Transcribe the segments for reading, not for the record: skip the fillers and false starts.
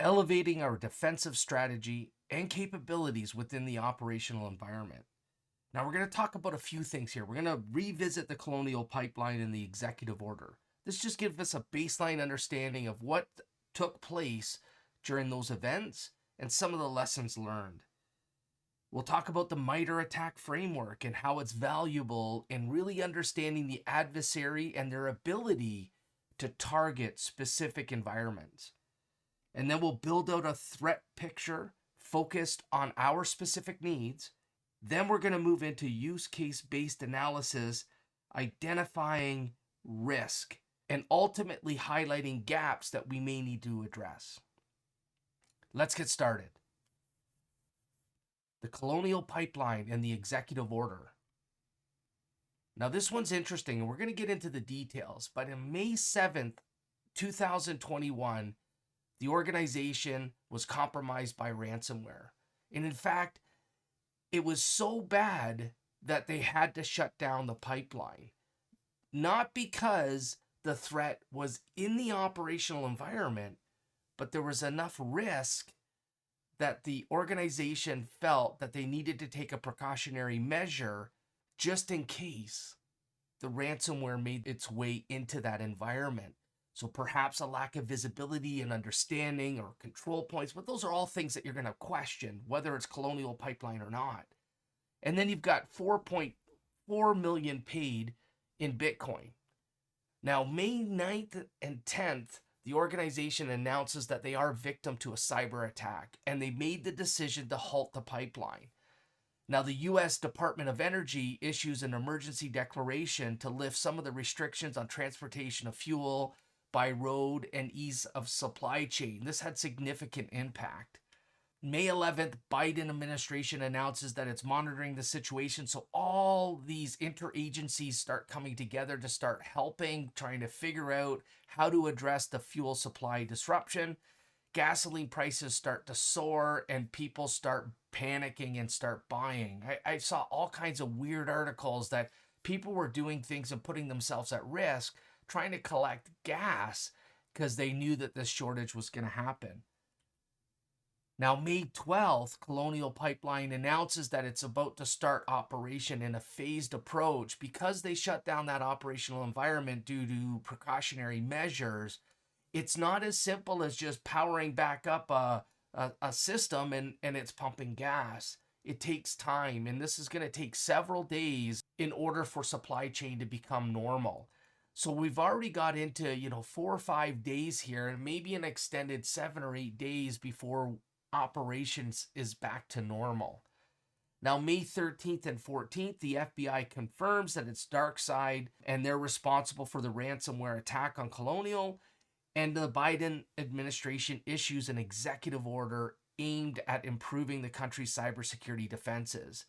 elevating our defensive strategy and capabilities within the operational environment. Now, we're going to talk about a few things here. We're going to revisit the Colonial Pipeline and the executive order. This just gives us a baseline understanding of what took place during those events and some of the lessons learned. We'll talk about the MITRE ATT&CK framework and how it's valuable in really understanding the adversary and their ability to target specific environments. And then we'll build out a threat picture focused on our specific needs. Then we're going to move into use case based analysis, identifying risk, and ultimately highlighting gaps that we may need to address. Let's get started. The Colonial Pipeline and the executive order. Now, this one's interesting, and we're going to get into the details, but on May 7th, 2021, the organization was compromised by ransomware. And in fact, it was so bad that they had to shut down the pipeline. Not because the threat was in the operational environment, but there was enough risk that the organization felt that they needed to take a precautionary measure just in case the ransomware made its way into that environment. So perhaps a lack of visibility and understanding or control points, but those are all things that you're going to question, whether it's Colonial Pipeline or not. And then you've got 4.4 million paid in Bitcoin. Now, May 9th and 10th, the organization announces that they are victim to a cyber attack, and they made the decision to halt the pipeline. Now, the U.S. Department of Energy issues an emergency declaration to lift some of the restrictions on transportation of fuel by road and ease of supply chain. This had significant impact. May 11th, Biden administration announces that it's monitoring the situation. So all these interagencies start coming together to start helping, trying to figure out how to address the fuel supply disruption. Gasoline prices start to soar and people start panicking and start buying. I saw all kinds of weird articles that people were doing things and putting themselves at risk, trying to collect gas because they knew that this shortage was going to happen. Now, May 12th, Colonial Pipeline announces that it's about to start operation in a phased approach because they shut down that operational environment due to precautionary measures. It's not as simple as just powering back up a system and it's pumping gas. It takes time, and this is going to take several days in order for supply chain to become normal. So we've already got into 4 or 5 days here, and maybe an extended 7 or 8 days before operations is back to normal. Now, May 13th and 14th, the FBI confirms that it's DarkSide and they're responsible for the ransomware attack on Colonial, and the Biden administration issues an executive order aimed at improving the country's cybersecurity defenses.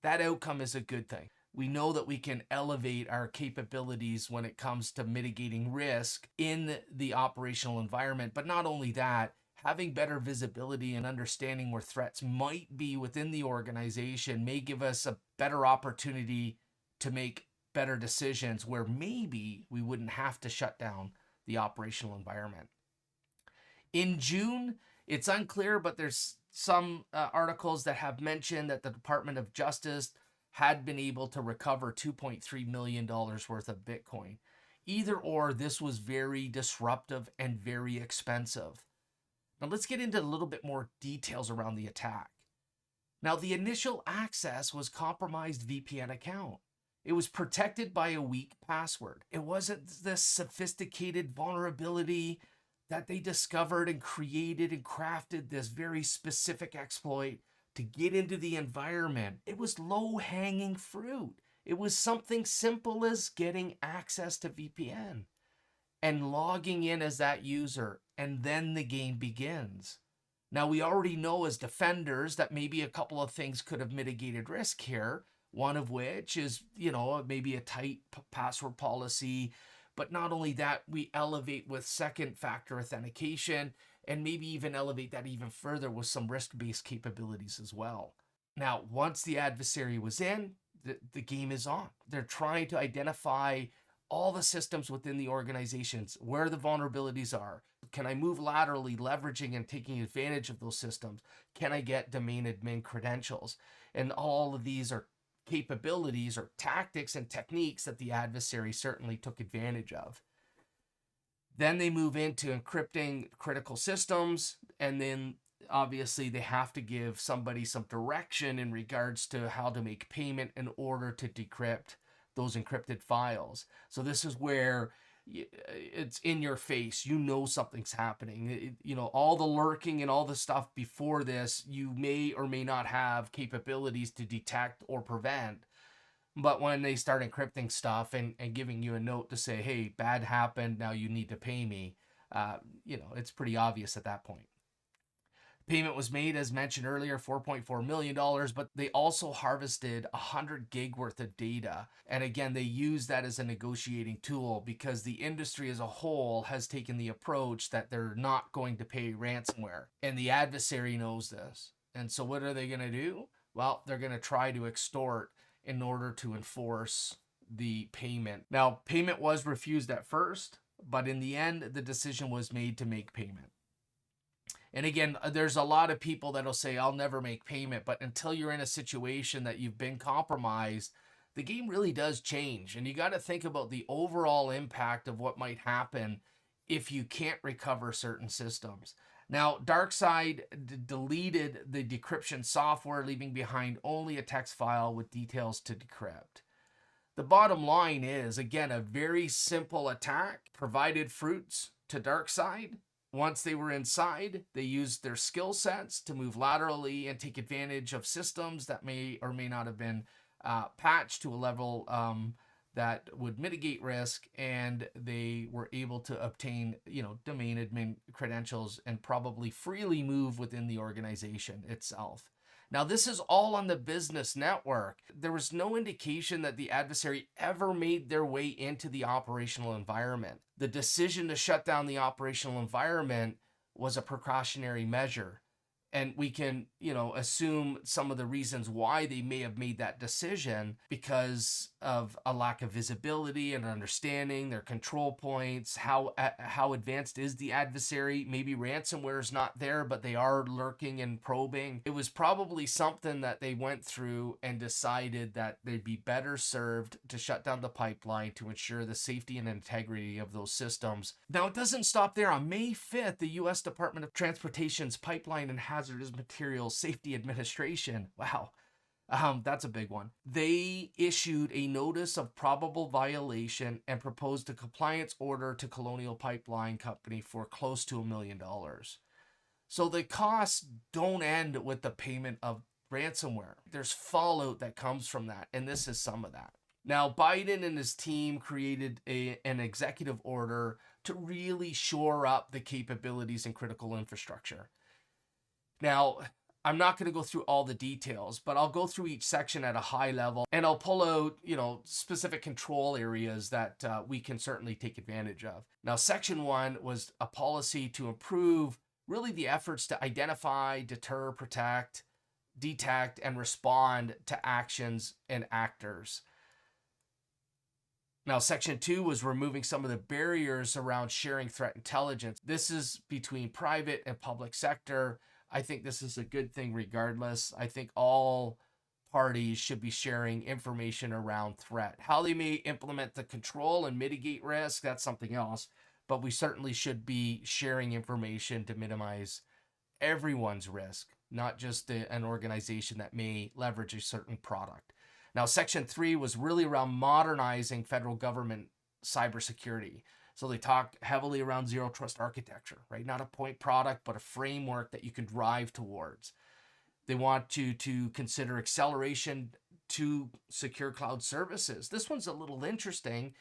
That outcome is a good thing. We know that we can elevate our capabilities when it comes to mitigating risk in the operational environment, but not only that, having better visibility and understanding where threats might be within the organization may give us a better opportunity to make better decisions where maybe we wouldn't have to shut down the operational environment. In June, it's unclear, but there's some articles that have mentioned that the Department of Justice had been able to recover $2.3 million worth of Bitcoin. Either or, this was very disruptive and very expensive. Now let's get into a little bit more details around the attack. Now, the initial access was compromised VPN account. It was protected by a weak password. It wasn't this sophisticated vulnerability that they discovered and created and crafted this very specific exploit to get into the environment. It was low-hanging fruit. It was something simple as getting access to VPN and logging in as that user, and then the game begins. Now, we already know as defenders that maybe a couple of things could have mitigated risk here, one of which is, maybe a tight password policy, but not only that, we elevate with second factor authentication and maybe even elevate that even further with some risk-based capabilities as well. Now, once the adversary was in, the game is on. They're trying to identify all the systems within the organizations, where the vulnerabilities are, Can I move laterally, leveraging and taking advantage of those systems? Can I get domain admin credentials? And all of these are capabilities or tactics and techniques that the adversary certainly took advantage of. Then they move into encrypting critical systems, and then obviously they have to give somebody some direction in regards to how to make payment in order to decrypt those encrypted files. So this is where it's in your face. You know something's happening. All the lurking and all the stuff before this, you may or may not have capabilities to detect or prevent. But when they start encrypting stuff and giving you a note to say, hey, bad happened, now you need to pay me, it's pretty obvious at that point. Payment was made, as mentioned earlier, $4.4 million, but they also harvested 100 gig worth of data. And again, they use that as a negotiating tool because the industry as a whole has taken the approach that they're not going to pay ransomware. And the adversary knows this. And so what are they going to do? Well, they're going to try to extort in order to enforce the payment. Now, payment was refused at first, but in the end, the decision was made to make payment. And again, there's a lot of people that'll say, I'll never make payment, but until you're in a situation that you've been compromised, the game really does change. And you got to think about the overall impact of what might happen if you can't recover certain systems. Now, DarkSide deleted the decryption software, leaving behind only a text file with details to decrypt. The bottom line is, again, a very simple attack provided fruits to DarkSide. Once they were inside, they used their skill sets to move laterally and take advantage of systems that may or may not have been patched to a level that would mitigate risk, and they were able to obtain, domain admin credentials and probably freely move within the organization itself. Now, this is all on the business network. There was no indication that the adversary ever made their way into the operational environment. The decision to shut down the operational environment was a precautionary measure. And we can, assume some of the reasons why they may have made that decision because of a lack of visibility and understanding their control points. How advanced is the adversary? Maybe ransomware is not there, but they are lurking and probing. It was probably something that they went through and decided that they'd be better served to shut down the pipeline to ensure the safety and integrity of those systems. Now, it doesn't stop there. On May 5th, the U.S. Department of Transportation's Pipeline and Hazardous Materials Safety Administration, wow, that's a big one. They issued a notice of probable violation and proposed a compliance order to Colonial Pipeline Company for close to $1 million. So the costs don't end with the payment of ransomware. There's fallout that comes from that, and this is some of that. Now, Biden and his team created an executive order to really shore up the capabilities in critical infrastructure. Now, I'm not going to go through all the details, but I'll go through each section at a high level, and I'll pull out, specific control areas that we can certainly take advantage of. Now, section 1 was a policy to improve really the efforts to identify, deter, protect, detect, and respond to actions and actors. Now, section 2 was removing some of the barriers around sharing threat intelligence. This is between private and public sector. I think this is a good thing regardless. I think all parties should be sharing information around threat. How they may implement the control and mitigate risk, that's something else. But we certainly should be sharing information to minimize everyone's risk, not just an organization that may leverage a certain product. Now, section 3 was really around modernizing federal government cybersecurity. So they talk heavily around zero trust architecture, right? Not a point product, but a framework that you can drive towards. They want you to consider acceleration to secure cloud services. This one's a little interesting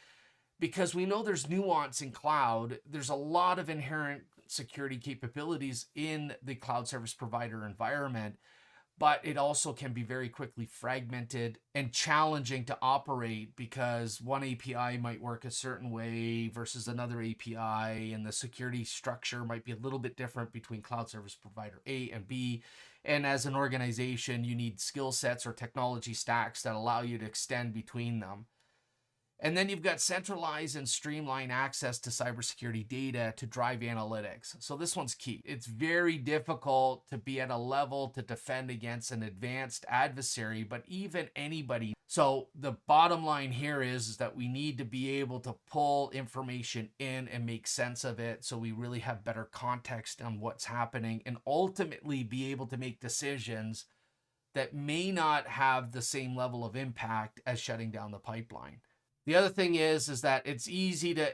because we know there's nuance in cloud. There's a lot of inherent security capabilities in the cloud service provider environment, but it also can be very quickly fragmented and challenging to operate because one API might work a certain way versus another API, and the security structure might be a little bit different between cloud service provider A and B. And as an organization, you need skill sets or technology stacks that allow you to extend between them. And then you've got centralized and streamlined access to cybersecurity data to drive analytics. So this one's key. It's very difficult to be at a level to defend against an advanced adversary, but even anybody. So the bottom line here is that we need to be able to pull information in and make sense of it so we really have better context on what's happening and ultimately be able to make decisions that may not have the same level of impact as shutting down the pipeline. The other thing is that it's easy to,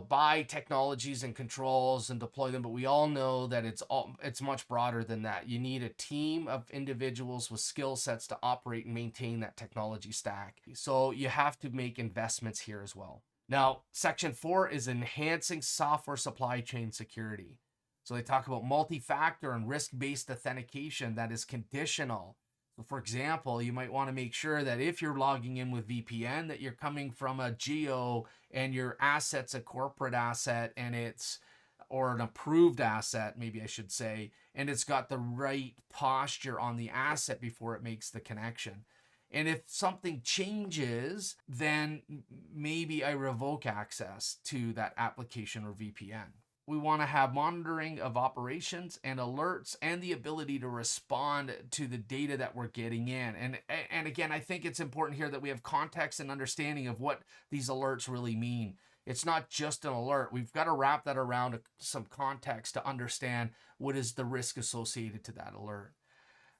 buy technologies and controls and deploy them, but we all know that it's much broader than that. You need a team of individuals with skill sets to operate and maintain that technology stack. So you have to make investments here as well. Now, section 4 is enhancing software supply chain security. So they talk about multi-factor and risk-based authentication that is conditional. So for example, you might want to make sure that if you're logging in with VPN, that you're coming from a geo and your asset's a corporate asset or an approved asset, maybe I should say, and it's got the right posture on the asset before it makes the connection. And if something changes, then maybe I revoke access to that application or VPN. We want to have monitoring of operations and alerts and the ability to respond to the data that we're getting in. And again, I think it's important here that we have context and understanding of what these alerts really mean. It's not just an alert. We've got to wrap that around some context to understand what is the risk associated to that alert.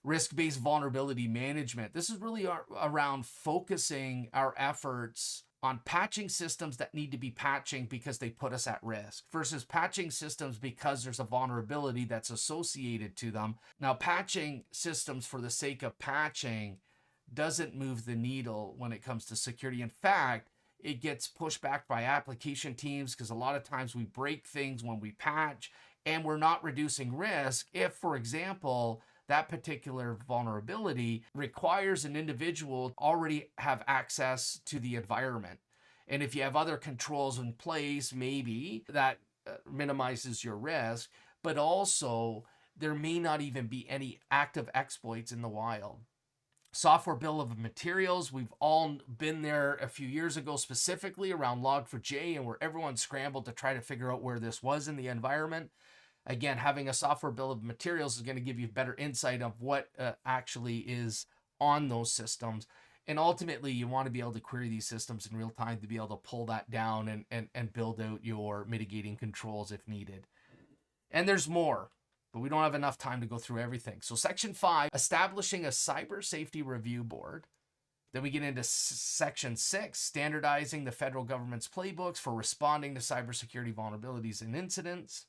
Risk-based vulnerability management. This is really around focusing our efforts on patching systems that need to be patching because they put us at risk versus patching systems because there's a vulnerability that's associated to them. Now, patching systems for the sake of patching doesn't move the needle when it comes to security. In fact, it gets pushed back by application teams because a lot of times we break things when we patch and we're not reducing risk if, for example, that particular vulnerability requires an individual to already have access to the environment. And if you have other controls in place, maybe that minimizes your risk, but also there may not even be any active exploits in the wild. Software bill of materials, we've all been there a few years ago, specifically around Log4j, and where everyone scrambled to try to figure out where this was in the environment. Again, having a software bill of materials is going to give you better insight of what actually is on those systems. And ultimately, you want to be able to query these systems in real time to be able to pull that down and build out your mitigating controls if needed. And there's more, but we don't have enough time to go through everything. So section 5, establishing a cyber safety review board. Then we get into section 6, standardizing the federal government's playbooks for responding to cybersecurity vulnerabilities and incidents.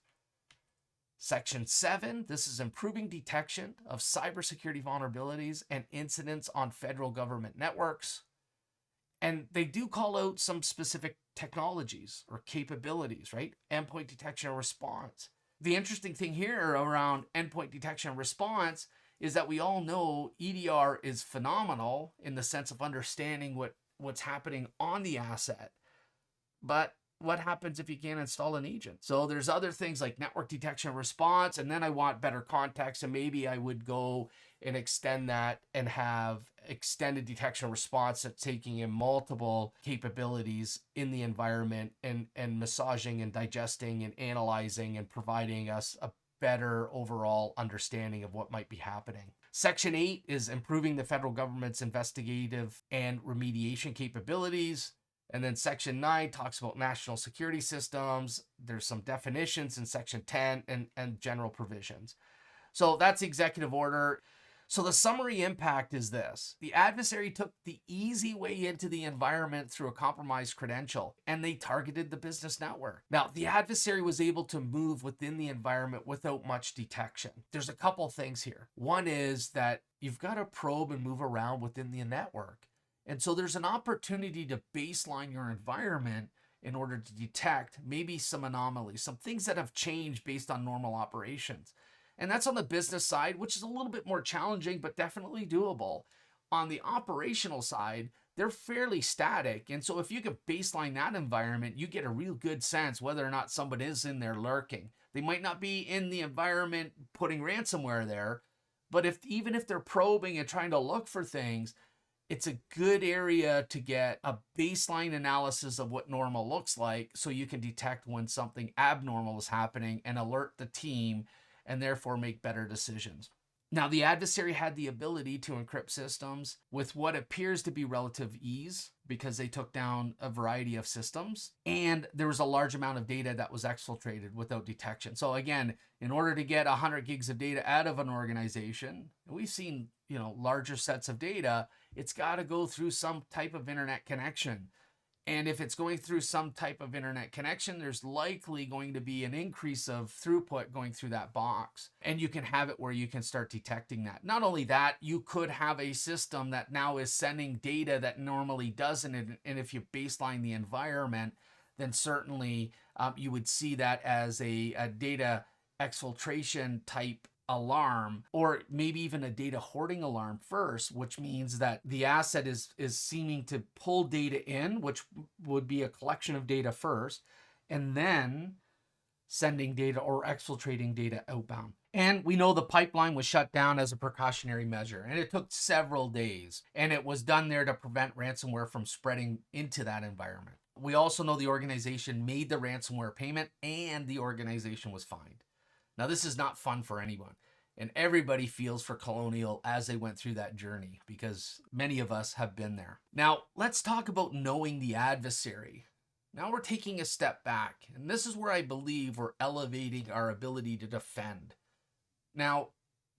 Section 7, this is improving detection of cybersecurity vulnerabilities and incidents on federal government networks. And they do call out some specific technologies or capabilities, right? Endpoint detection and response. The interesting thing here around endpoint detection and response is that we all know EDR is phenomenal in the sense of understanding what's happening on the asset. But what happens if you can't install an agent? So there's other things like network detection and response, and then I want better context, and maybe I would go and extend that and have extended detection and response that's taking in multiple capabilities in the environment and massaging and digesting and analyzing and providing us a better overall understanding of what might be happening. Section 8 is improving the federal government's investigative and remediation capabilities. And then section 9 talks about national security systems. There's some definitions in section 10 and general provisions. So that's the executive order. So the summary impact is this. The adversary took the easy way into the environment through a compromised credential, and they targeted the business network. Now, the adversary was able to move within the environment without much detection. There's a couple things here. One is that you've got to probe and move around within the network. And so there's an opportunity to baseline your environment in order to detect maybe some anomalies, some things that have changed based on normal operations. And that's on the business side, which is a little bit more challenging, but definitely doable. On the operational side, they're fairly static. And so if you can baseline that environment, you get a real good sense whether or not someone is in there lurking. They might not be in the environment putting ransomware there, but even if they're probing and trying to look for things, it's a good area to get a baseline analysis of what normal looks like so you can detect when something abnormal is happening and alert the team and therefore make better decisions. Now, the adversary had the ability to encrypt systems with what appears to be relative ease because they took down a variety of systems, and there was a large amount of data that was exfiltrated without detection. So again, in order to get 100 gigs of data out of an organization, and we've seen, larger sets of data, it's got to go through some type of internet connection. And if it's going through some type of internet connection, there's likely going to be an increase of throughput going through that box. And you can have it where you can start detecting that. Not only that, you could have a system that now is sending data that normally doesn't. And if you baseline the environment, then certainly you would see that as a data exfiltration type alarm, or maybe even a data hoarding alarm first, which means that the asset is seeming to pull data in, which would be a collection of data first, and then sending data or exfiltrating data outbound. And we know the pipeline was shut down as a precautionary measure, and it took several days, and it was done there to prevent ransomware from spreading into that environment. We also know the organization made the ransomware payment and the organization was fined. Now, this is not fun for anyone, and everybody feels for Colonial as they went through that journey because many of us have been there. Now, let's talk about knowing the adversary. Now we're taking a step back, and this is where I believe we're elevating our ability to defend. Now,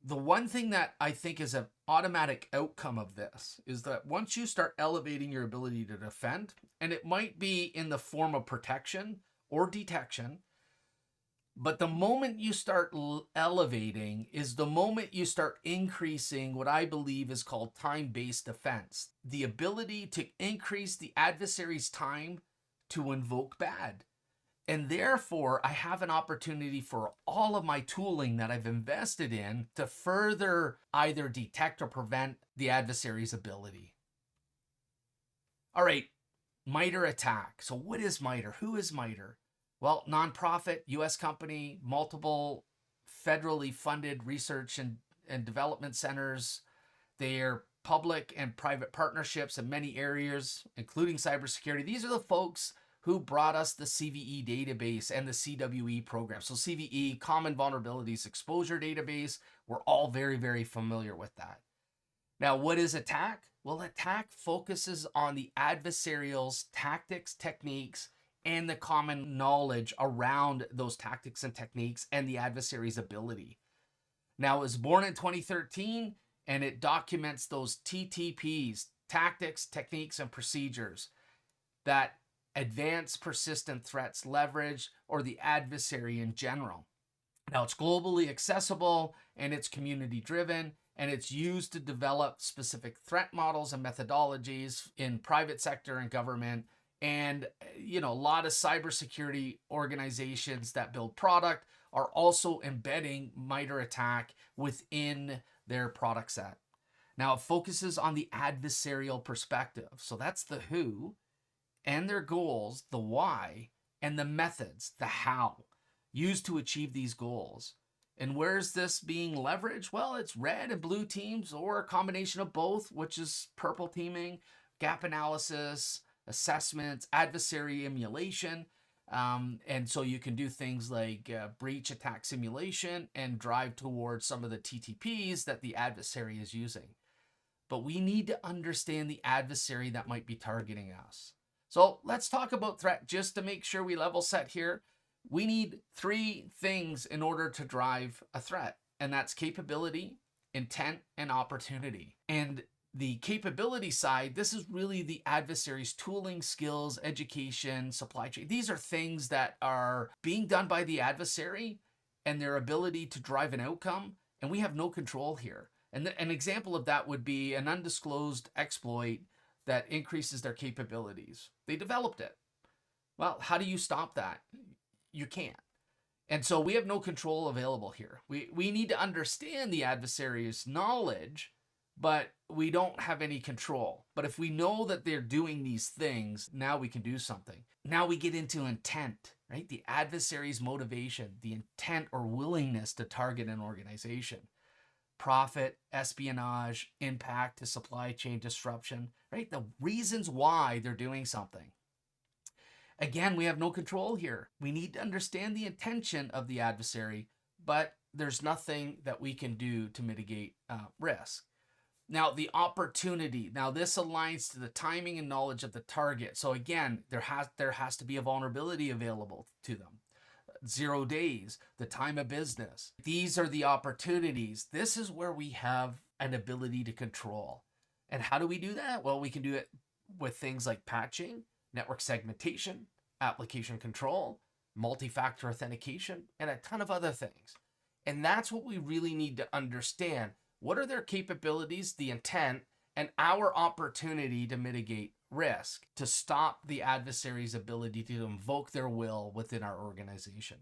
the one thing that I think is an automatic outcome of this is that once you start elevating your ability to defend, and it might be in the form of protection or detection, but the moment you start elevating is the moment you start increasing what I believe is called time-based defense. The ability to increase the adversary's time to invoke bad. And therefore, I have an opportunity for all of my tooling that I've invested in to further either detect or prevent the adversary's ability. All right, MITRE ATT&CK. So what is MITRE? Who is MITRE? Well, nonprofit, U.S. company, multiple federally funded research and development centers. They're public and private partnerships in many areas, including cybersecurity. These are the folks who brought us the CVE database and the CWE program. So CVE, Common Vulnerabilities Exposure Database, we're all very, very familiar with that. Now, what is ATT&CK? Well, ATT&CK focuses on the adversarial's tactics, techniques, and the common knowledge around those tactics and techniques and the adversary's ability. Now, it was born in 2013, and it documents those TTPs, tactics, techniques, and procedures that advanced persistent threats leverage or the adversary in general. Now, it's globally accessible, and it's community driven, and it's used to develop specific threat models and methodologies in private sector and government. And, a lot of cybersecurity organizations that build product are also embedding MITRE ATT&CK within their product set. Now, it focuses on the adversarial perspective. So that's the who and their goals, the why, and the methods, the how, used to achieve these goals. And where's this being leveraged? Well, it's red and blue teams or a combination of both, which is purple teaming, gap analysis, assessments, adversary emulation. And so you can do things like breach attack simulation and drive towards some of the TTPs that the adversary is using. But we need to understand the adversary that might be targeting us. So let's talk about threat just to make sure we level set here. We need 3 things in order to drive a threat, and that's capability, intent, and opportunity. And the capability side, this is really the adversary's tooling, skills, education, supply chain. These are things that are being done by the adversary and their ability to drive an outcome, and we have no control here. And an example of that would be an undisclosed exploit that increases their capabilities. They developed it. Well, how do you stop that? You can't. And so we have no control available here. We need to understand the adversary's knowledge, but we don't have any control. But if we know that they're doing these things, now we can do something. Now we get into intent, right? The adversary's motivation, the intent or willingness to target an organization. profit, espionage, impact to supply chain disruption, right? The reasons why they're doing something. Again, we have no control here. We need to understand the intention of the adversary, but there's nothing that we can do to mitigate risk. Now, the opportunity. Now, this aligns to the timing and knowledge of the target. So again, there has to be a vulnerability available to them. 0 days, the time of business. These are the opportunities. This is where we have an ability to control. And how do we do that? Well, we can do it with things like patching, network segmentation, application control, multi-factor authentication, and a ton of other things. And that's what we really need to understand. What are their capabilities, the intent, and our opportunity to mitigate risk, to stop the adversary's ability to invoke their will within our organization?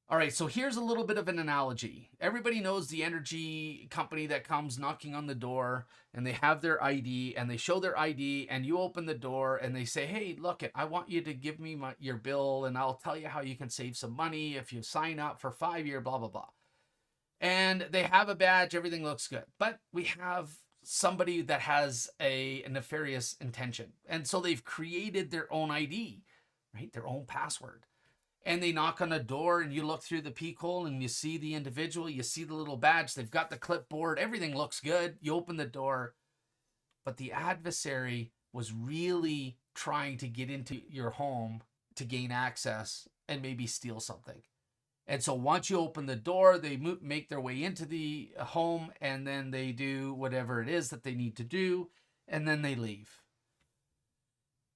All right, so here's a little bit of an analogy. Everybody knows the energy company that comes knocking on the door and they have their ID and they show their ID and you open the door and they say, hey, look, I want you to give me your bill and I'll tell you how you can save some money if you sign up for 5-year, blah, blah, blah. And they have a badge, everything looks good. But we have somebody that has a nefarious intention. And so they've created their own ID, right? Their own password. And they knock on a door and you look through the peek hole and you see the individual, you see the little badge, they've got the clipboard, everything looks good. You open the door, but the adversary was really trying to get into your home to gain access and maybe steal something. And so once you open the door, they make their way into the home and then they do whatever it is that they need to do and then they leave.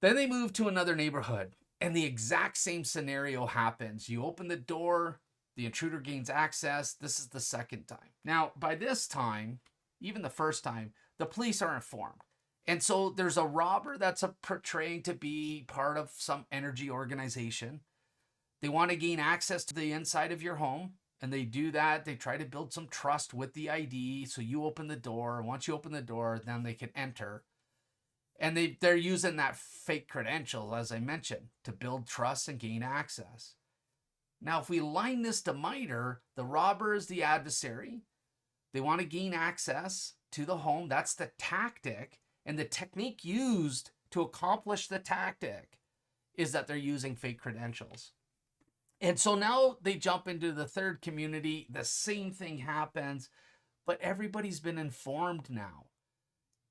Then they move to another neighborhood. And the exact same scenario happens. You open the door, the intruder gains access. This is the second time. Now, by this time, even the first time, the police are informed. And so there's a robber that's portraying to be part of some energy organization. They want to gain access to the inside of your home. And they do that. They try to build some trust with the ID. So you open the door. Once you open the door, then they can enter. And they're using that fake credential, as I mentioned, to build trust and gain access. Now, if we align this to MITRE, the robber is the adversary. They want to gain access to the home. That's the tactic. And the technique used to accomplish the tactic is that they're using fake credentials. And so now they jump into the third community. The same thing happens, but everybody's been informed now.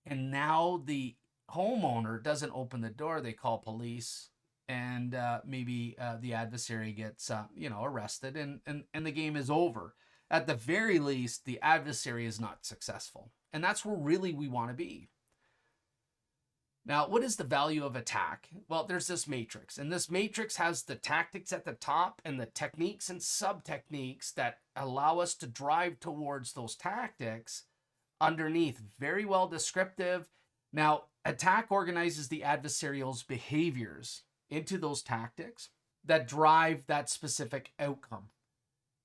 And now the homeowner doesn't open the door, they call police, and maybe the adversary gets arrested and the game is over. At the very least, the adversary is not successful. And that's where really we want to be. Now, what is the value of attack? Well, there's this matrix, and this matrix has the tactics at the top and the techniques and sub-techniques that allow us to drive towards those tactics underneath. Very well descriptive. Now, attack organizes the adversarial's behaviors into those tactics that drive that specific outcome.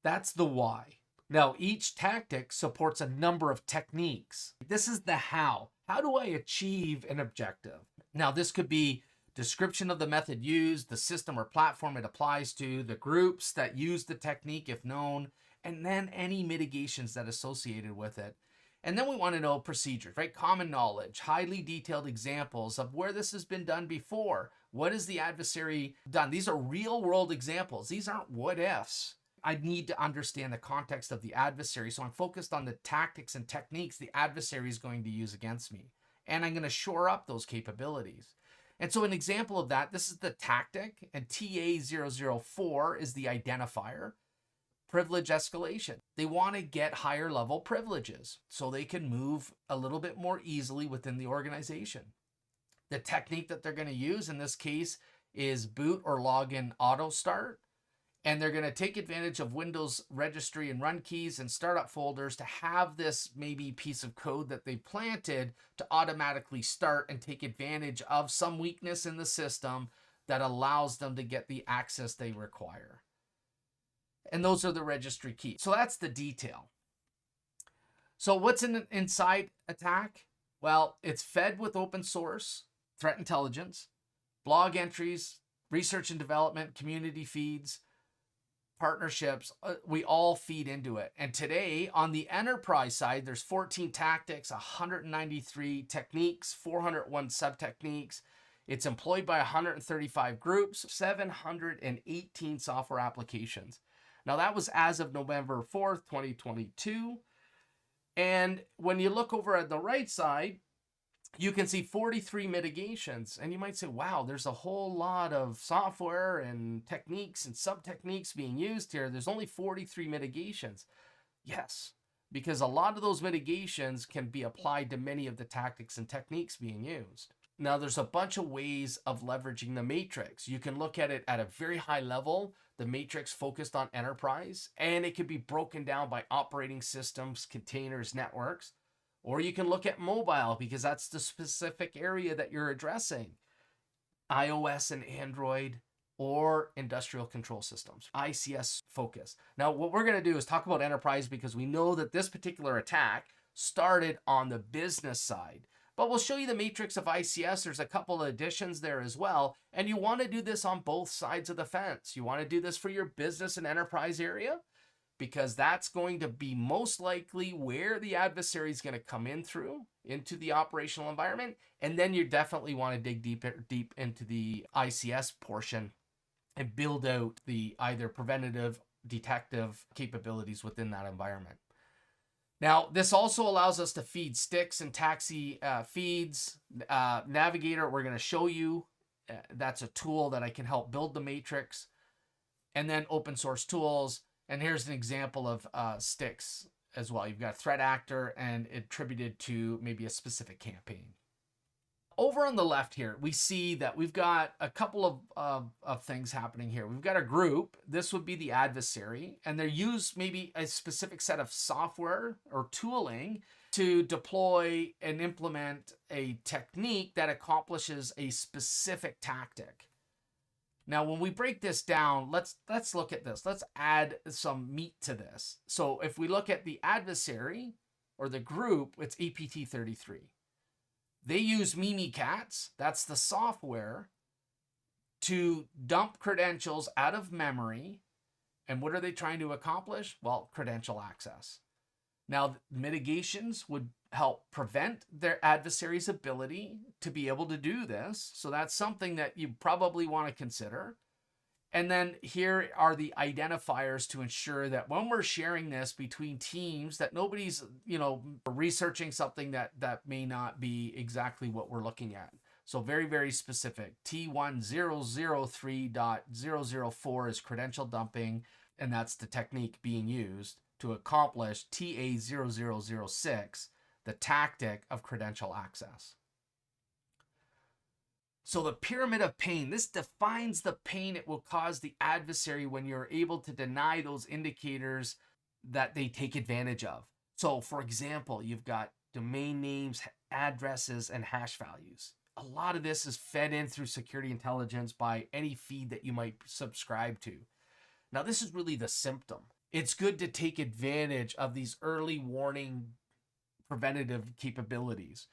That's the why. Now, each tactic supports a number of techniques. This is the how. How do I achieve an objective? Now, this could be description of the method used, the system or platform it applies to, the groups that use the technique if known, and then any mitigations that are associated with it. And then we want to know procedures, right? Common knowledge, highly detailed examples of where this has been done before. What has the adversary done? These are real world examples. These aren't what ifs. I need to understand the context of the adversary. So I'm focused on the tactics and techniques the adversary is going to use against me. And I'm going to shore up those capabilities. And so an example of that, this is the tactic, and TA004 is the identifier. Privilege escalation. They want to get higher level privileges so they can move a little bit more easily within the organization. The technique that they're going to use in this case is boot or login auto start. And they're going to take advantage of Windows registry and run keys and startup folders to have this maybe piece of code that they planted to automatically start and take advantage of some weakness in the system that allows them to get the access they require. And those are the registry keys. So that's the detail. So what's in an inside attack? Well, it's fed with open source, threat intelligence, blog entries, research and development, community feeds, partnerships, we all feed into it. And today on the enterprise side, there's 14 tactics, 193 techniques, 401 sub-techniques. It's employed by 135 groups, 718 software applications. Now that was as of November 4th, 2022. And when you look over at the right side, you can see 43 mitigations. And you might say, wow, there's a whole lot of software and techniques and sub-techniques being used here. There's only 43 mitigations. Yes, because a lot of those mitigations can be applied to many of the tactics and techniques being used. Now, there's a bunch of ways of leveraging the matrix. You can look at it at a very high level, the matrix focused on enterprise, and it can be broken down by operating systems, containers, networks. Or you can look at mobile because that's the specific area that you're addressing. iOS and Android or industrial control systems, ICS focus. Now, what we're going to do is talk about enterprise because we know that this particular attack started on the business side. But we'll show you the matrix of ICS. There's a couple of additions there as well. And you want to do this on both sides of the fence. You want to do this for your business and enterprise area, because that's going to be most likely where the adversary is going to come in through into the operational environment. And then you definitely want to dig deep into the ICS portion and build out the either preventative, detective capabilities within that environment. Now, this also allows us to feed sticks and taxi feeds. Navigator, we're going to show you. That's a tool that I can help build the matrix. And then open source tools. And here's an example of sticks as well. You've got threat actor and attributed to maybe a specific campaign. Over on the left here, we see that we've got a couple of things happening here. We've got a group. This would be the adversary, and they use maybe a specific set of software or tooling to deploy and implement a technique that accomplishes a specific tactic. Now, when we break this down, let's look at this. Let's add some meat to this. So if we look at the adversary or the group, it's APT33. They use Mimikatz, that's the software, to dump credentials out of memory. And what are they trying to accomplish? Well, credential access. Now, mitigations would help prevent their adversary's ability to be able to do this. So that's something that you probably want to consider. And then here are the identifiers to ensure that when we're sharing this between teams, that nobody's, researching something that may not be exactly what we're looking at. So very, very specific. T1003.004 is credential dumping, and that's the technique being used to accomplish TA0006, the tactic of credential access. So the pyramid of pain, this defines the pain it will cause the adversary when you're able to deny those indicators that they take advantage of. So for example, you've got domain names, addresses, and hash values. A lot of this is fed in through security intelligence by any feed that you might subscribe to. Now, this is really the symptom. It's good to take advantage of these early warning preventative capabilities,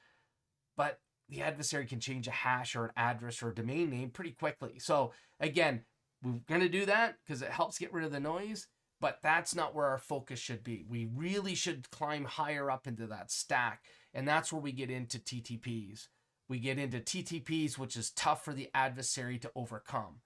but the adversary can change a hash or an address or a domain name pretty quickly. So again, we're going to do that because it helps get rid of the noise, but that's not where our focus should be. We really should climb higher up into that stack, and that's where we get into TTPs. We get into TTPs, which is tough for the adversary to overcome.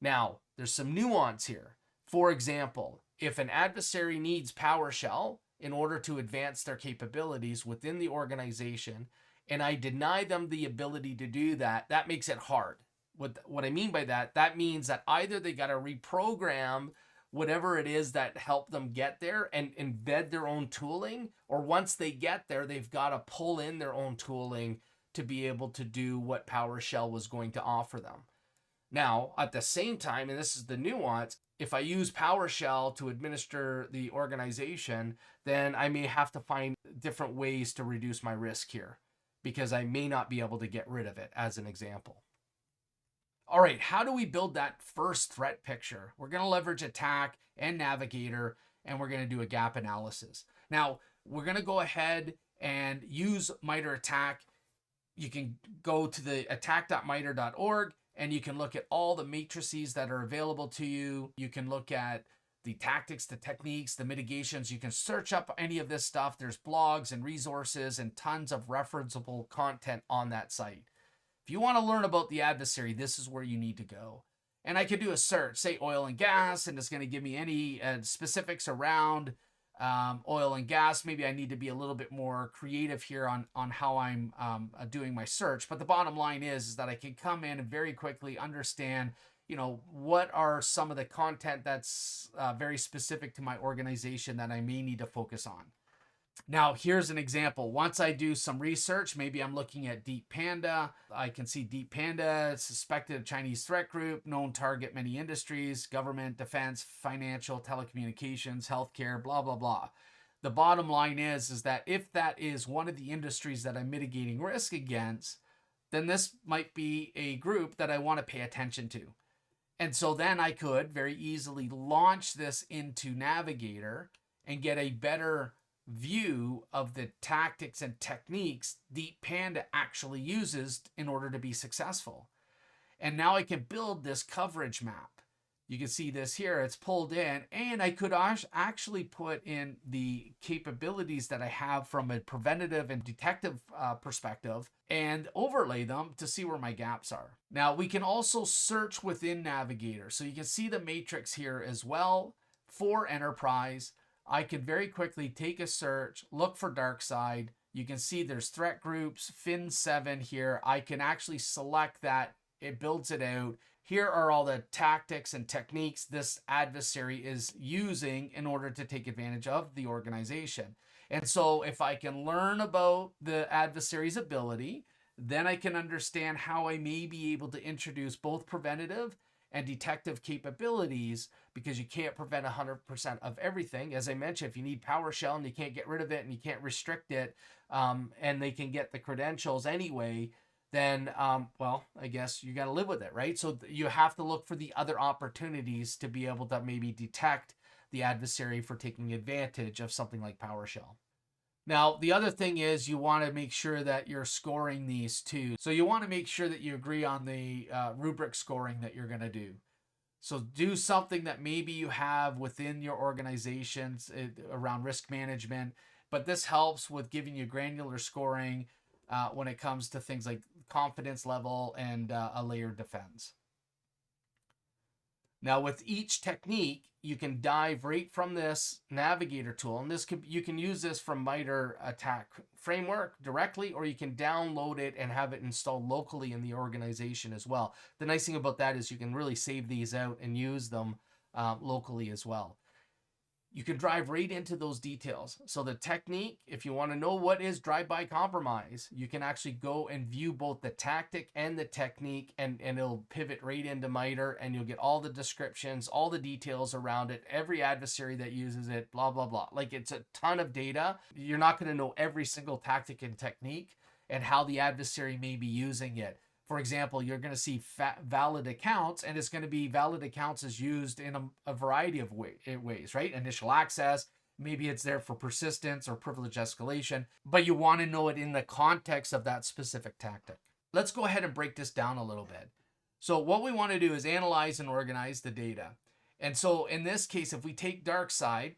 Now, there's some nuance here. For example, if an adversary needs PowerShell in order to advance their capabilities within the organization, and I deny them the ability to do that, that makes it hard. What I mean by that, that means that either they got to reprogram whatever it is that helped them get there and embed their own tooling, or once they get there, they've got to pull in their own tooling to be able to do what PowerShell was going to offer them. Now, at the same time, and this is the nuance, if I use PowerShell to administer the organization, then I may have to find different ways to reduce my risk here, because I may not be able to get rid of it, as an example. All right, how do we build that first threat picture? We're going to leverage Attack and Navigator, and we're going to do a gap analysis. Now, we're going to go ahead and use MITRE ATT&CK. You can go to the attack.mitre.org, and you can look at all the matrices that are available to you. You can look at the tactics, the techniques, the mitigations. You can search up any of this stuff. There's blogs and resources and tons of referenceable content on that site. If you want to learn about the adversary, this is where you need to go. And I could do a search, say oil and gas, and it's going to give me any specifics around oil and gas. Maybe I need to be a little bit more creative here on how I'm doing my search. But the bottom line is that I can come in and very quickly understand, what are some of the content that's very specific to my organization that I may need to focus on. Now, here's an example. Once I do some research, maybe I'm looking at Deep Panda. I can see Deep Panda, suspected Chinese threat group, known target many industries, government, defense, financial, telecommunications, healthcare, blah, blah, blah. The bottom line is that if that is one of the industries that I'm mitigating risk against, then this might be a group that I want to pay attention to. And so then I could very easily launch this into Navigator and get a better view of the tactics and techniques Deep Panda actually uses in order to be successful. And now I can build this coverage map. You can see this here, it's pulled in, and I could actually put in the capabilities that I have from a preventative and detective perspective and overlay them to see where my gaps are. Now, we can also search within Navigator. So you can see the matrix here as well for enterprise. I could very quickly take a search, look for dark side. You can see there's threat groups, FIN7 here. I can actually select that. It builds it out. Here are all the tactics and techniques this adversary is using in order to take advantage of the organization. And so if I can learn about the adversary's ability, then I can understand how I may be able to introduce both preventative and detective capabilities, because you can't prevent 100% of everything. As I mentioned, if you need PowerShell and you can't get rid of it and you can't restrict it, and they can get the credentials anyway, then, well, I guess you got to live with it, right? So you have to look for the other opportunities to be able to maybe detect the adversary for taking advantage of something like PowerShell. Now, the other thing is you want to make sure that you're scoring these too. So you want to make sure that you agree on the rubric scoring that you're going to do. So do something that maybe you have within your organizations around risk management, but this helps with giving you granular scoring when it comes to things like confidence level and a layered defense. Now, with each technique, you can dive right from this Navigator tool, and you can use this from MITRE ATT&CK framework directly, or you can download it and have it installed locally in the organization as well. The nice thing about that is you can really save these out and use them locally as well. You can drive right into those details. So the technique, if you want to know what is drive-by compromise, you can actually go and view both the tactic and the technique, and it'll pivot right into MITRE, and you'll get all the descriptions, all the details around it, every adversary that uses it, blah, blah, blah. Like, it's a ton of data. You're not going to know every single tactic and technique and how the adversary may be using it. For example, you're going to see valid accounts, and it's going to be valid accounts is used in a variety of ways, right? Initial access, maybe it's there for persistence or privilege escalation, but you want to know it in the context of that specific tactic. Let's go ahead and break this down a little bit. So what we want to do is analyze and organize the data. And so in this case, if we take dark side,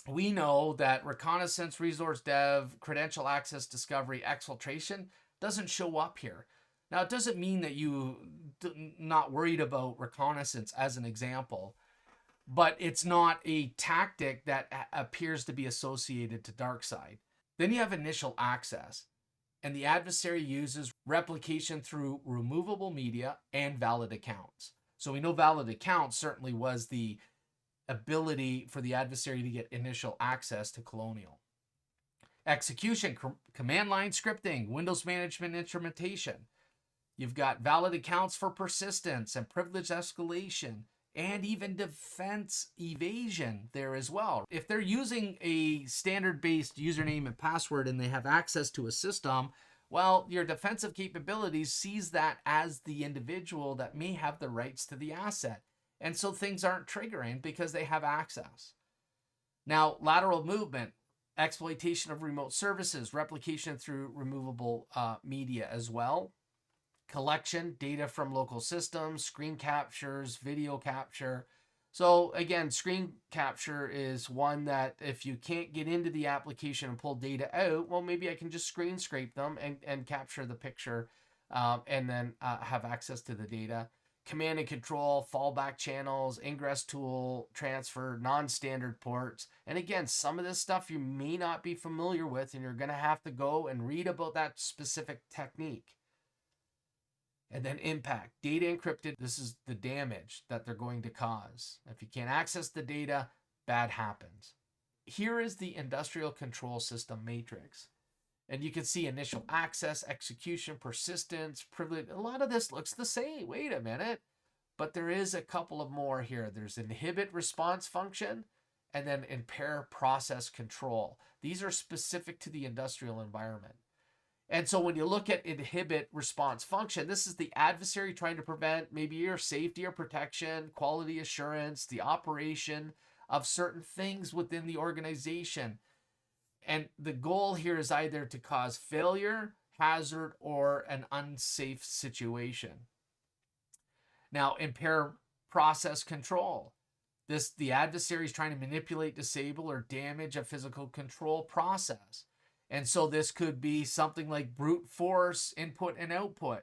we know that reconnaissance, resource dev, credential access, discovery, exfiltration doesn't show up here. Now, it doesn't mean that you're not worried about reconnaissance as an example, but it's not a tactic that appears to be associated to dark side. Then you have initial access, and the adversary uses replication through removable media and valid accounts. So we know valid accounts certainly was the ability for the adversary to get initial access to Colonial. Execution, command line scripting, Windows management instrumentation. You've got valid accounts for persistence and privilege escalation, and even defense evasion there as well. If they're using a standard-based username and password and they have access to a system, well, your defensive capabilities sees that as the individual that may have the rights to the asset. And so things aren't triggering because they have access. Now, lateral movement, exploitation of remote services, replication through removable media as well. Collection, data from local systems, screen captures, video capture. So again, screen capture is one that if you can't get into the application and pull data out, well, maybe I can just screen scrape them and capture the picture, and then have access to the data. Command and control, fallback channels, ingress tool, transfer, non-standard ports. And again, some of this stuff you may not be familiar with, and you're going to have to go and read about that specific technique. And then impact, data encrypted. This is the damage that they're going to cause. If you can't access the data, bad happens. Here is the industrial control system matrix. And you can see initial access, execution, persistence, privilege. A lot of this looks the same. Wait a minute. But there is a couple of more here. There's inhibit response function and then impair process control. These are specific to the industrial environment. And so when you look at inhibit response function, this is the adversary trying to prevent maybe your safety or protection, quality assurance, the operation of certain things within the organization. And the goal here is either to cause failure, hazard, or an unsafe situation. Now, impair process control. The adversary is trying to manipulate, disable, or damage a physical control process. And so this could be something like brute force input and output.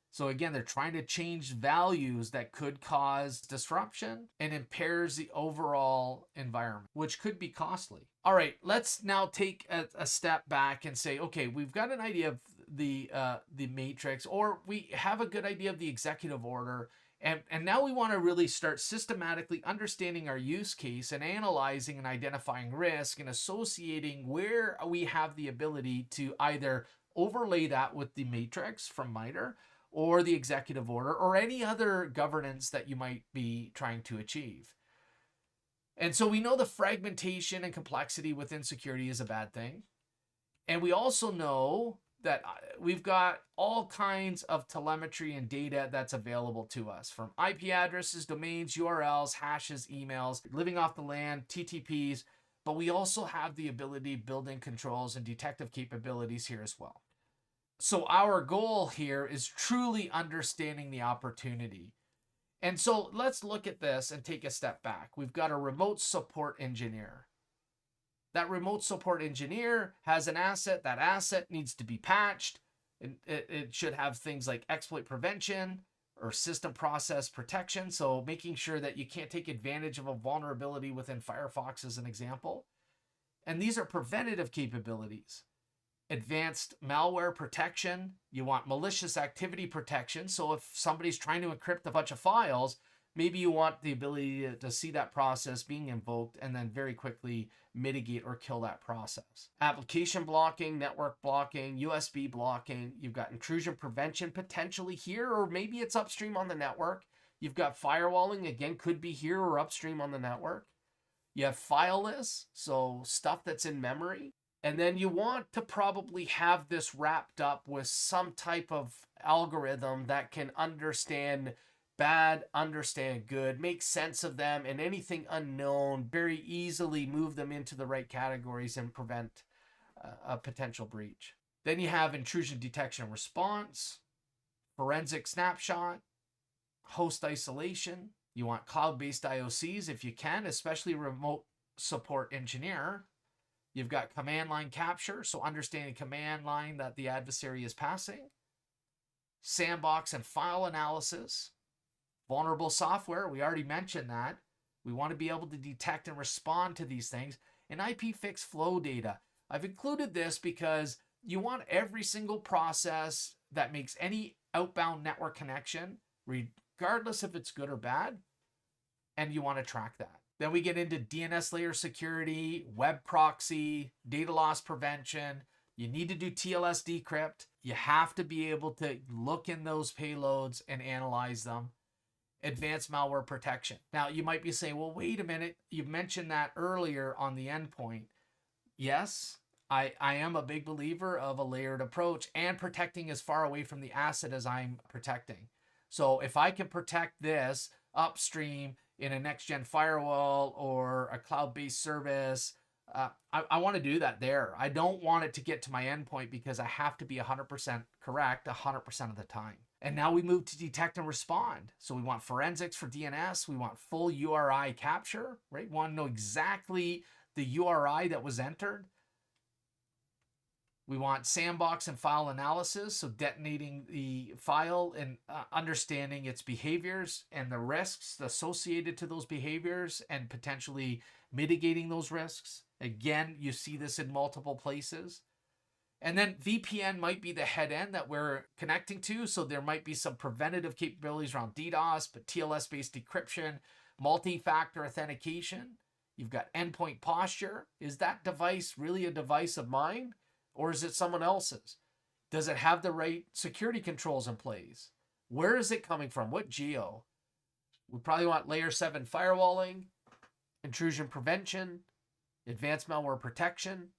So again, they're trying to change values that could cause disruption and impairs the overall environment, which could be costly. All right, let's now take a step back and say, okay, we've got an idea of the matrix, or we have a good idea of the executive order. And now we want to really start systematically understanding our use case and analyzing and identifying risk and associating where we have the ability to either overlay that with the matrix from MITRE or the executive order or any other governance that you might be trying to achieve. And so we know the fragmentation and complexity within security is a bad thing. And we also know that we've got all kinds of telemetry and data that's available to us, from IP addresses, domains, URLs, hashes, emails, living off the land, TTPs, but we also have the ability of building controls and detective capabilities here as well. So our goal here is truly understanding the opportunity. And so let's look at this and take a step back. We've got a remote support engineer. That remote support engineer has an asset. That asset needs to be patched. It should have things like exploit prevention or system process protection. So making sure that you can't take advantage of a vulnerability within Firefox as an example. And these are preventative capabilities. Advanced malware protection. You want malicious activity protection. So if somebody's trying to encrypt a bunch of files, maybe you want the ability to see that process being invoked and then very quickly mitigate or kill that process. Application blocking, network blocking, USB blocking. You've got intrusion prevention potentially here, or maybe it's upstream on the network. You've got firewalling, again, could be here or upstream on the network. You have fileless, so stuff that's in memory. And then you want to probably have this wrapped up with some type of algorithm that can understand bad, understand good, make sense of them, and anything unknown, very easily move them into the right categories and prevent a potential breach. Then you have intrusion detection and response, forensic snapshot, host isolation. You want cloud-based IOCs if you can, especially remote support engineer. You've got command line capture, so understanding command line that the adversary is passing. Sandbox and file analysis. Vulnerable software, we already mentioned that. We want to be able to detect and respond to these things. And IP fix flow data. I've included this because you want every single process that makes any outbound network connection, regardless if it's good or bad, and you want to track that. Then we get into DNS layer security, web proxy, data loss prevention. You need to do TLS decrypt. You have to be able to look in those payloads and analyze them. Advanced malware protection. Now, you might be saying, well, wait a minute. You mentioned that earlier on the endpoint. Yes, I am a big believer of a layered approach and protecting as far away from the asset as I'm protecting. So if I can protect this upstream in a next-gen firewall or a cloud-based service, I want to do that there. I don't want it to get to my endpoint because I have to be 100% correct 100% of the time. And now we move to detect and respond. So we want forensics for DNS. We want full URI capture, right? We want to know exactly the URI that was entered. We want sandbox and file analysis, so detonating the file and understanding its behaviors and the risks associated to those behaviors and potentially mitigating those risks. Again, you see this in multiple places. And then VPN might be the head end that we're connecting to, so there might be some preventative capabilities around DDoS, but TLS-based decryption, multi-factor authentication. You've got endpoint posture. Is that device really a device of mine? Or is it someone else's? Does it have the right security controls in place? Where is it coming from? What geo? We probably want layer 7 firewalling, intrusion prevention, advanced malware protection,